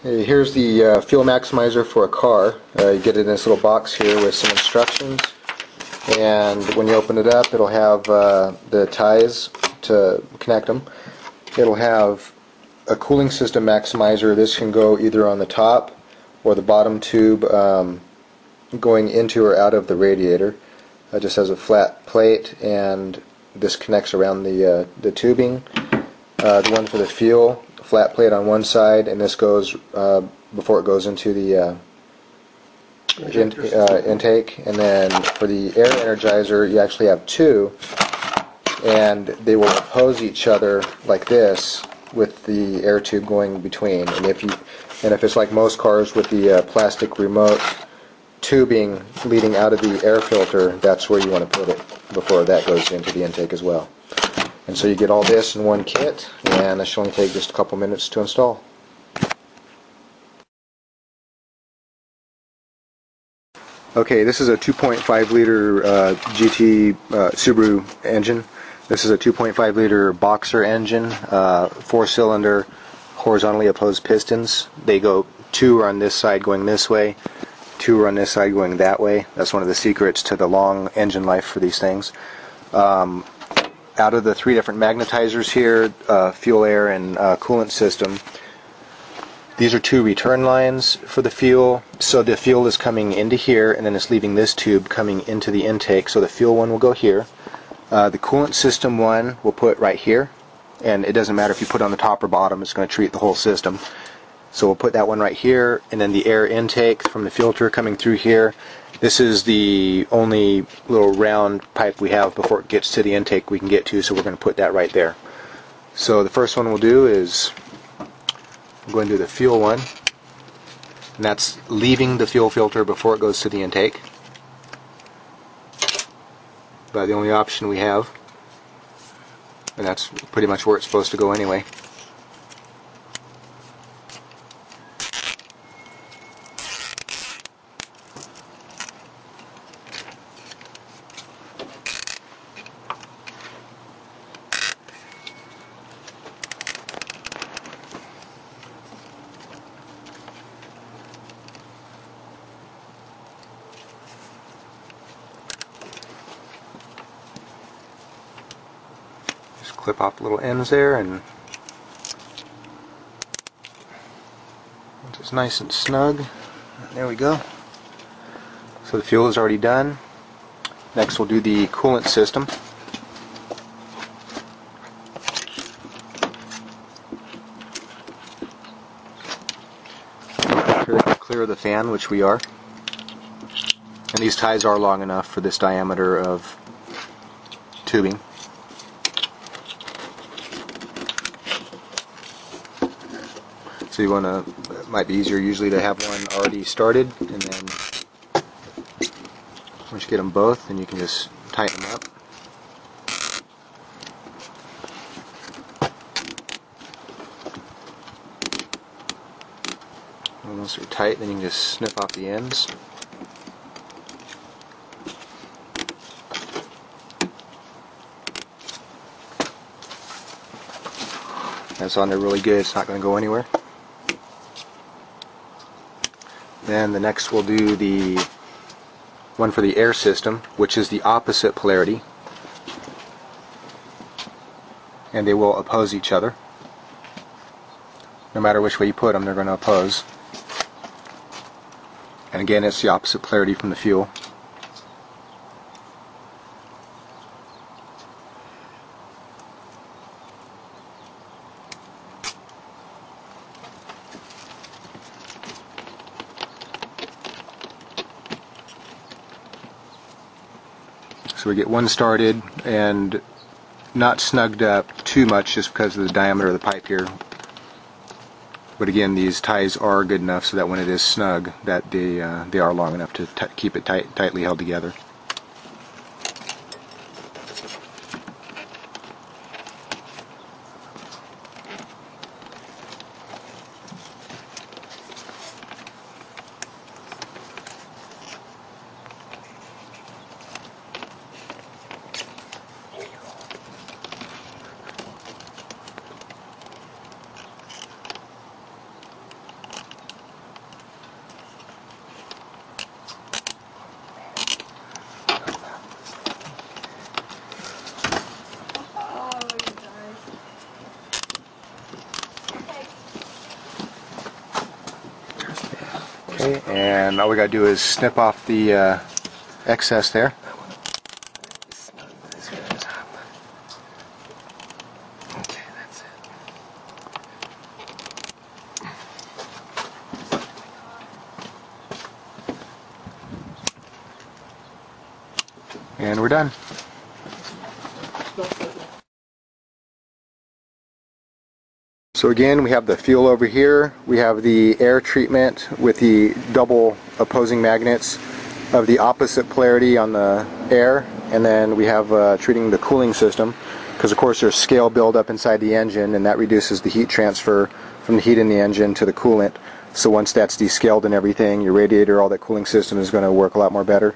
Here's the fuel maximizer for a car. You get it in this little box here with some instructions, and when you open it up it'll have the ties to connect them. It'll have a cooling system maximizer. This can go either on the top or the bottom tube going into or out of the radiator. It just has a flat plate and this connects around the tubing. The one for the fuel, flat plate on one side, and this goes before it goes into the intake. And then for the air energizer, you actually have two, and they will oppose each other like this with the air tube going between. And if it's like most cars with the plastic remote tubing leading out of the air filter, that's where you want to put it before that goes into the intake as well. And so you get all this in one kit, and this should only take just a couple minutes to install. Okay, this is a 2.5 liter GT Subaru engine. This is a 2.5 liter boxer engine, 4-cylinder, horizontally opposed pistons. They go two are on this side going this way, two are on this side going that way. That's one of the secrets to the long engine life for these things. Out of the three different magnetizers here, fuel, air, and coolant system, these are two return lines for the fuel. So the fuel is coming into here, and then it's leaving this tube coming into the intake. So the fuel one will go here. The coolant system one we'll put right here, and it doesn't matter if you put it on the top or bottom, it's going to treat the whole system. So we'll put that one right here, and then the air intake from the filter coming through here. This is the only little round pipe we have before it gets to the intake we can get to, so we're going to put that right there. So the first one we'll do is I'm going to do the fuel one, and that's leaving the fuel filter before it goes to the intake. About the only option we have, and that's pretty much where it's supposed to go anyway. Clip off the little ends there, and it's nice and snug. There we go. So the fuel is already done. Next we'll do the coolant system. Clear the fan, which we are. And these ties are long enough for this diameter of tubing. So you want to, it might be easier usually to have one already started, and then once you get them both, then you can just tighten them up. And once they're tight, then you can just snip off the ends. That's on there really good, it's not going to go anywhere. Then the next we'll do the one for the air system, which is the opposite polarity, and they will oppose each other. No matter which way you put them, they're going to oppose. And again, it's the opposite polarity from the fuel. So we get one started and not snugged up too much just because of the diameter of the pipe here. But again, these ties are good enough so that when it is snug, that they are long enough to keep it tightly held together. Okay, and all we gotta do is snip off the excess there. Okay, that's it. And we're done. So again, we have the fuel over here, we have the air treatment with the double opposing magnets of the opposite polarity on the air, and then we have treating the cooling system, because of course there's scale buildup inside the engine, and that reduces the heat transfer from the heat in the engine to the coolant. So once that's descaled and everything, your radiator, all that cooling system is going to work a lot more better.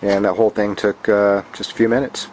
And that whole thing took just a few minutes.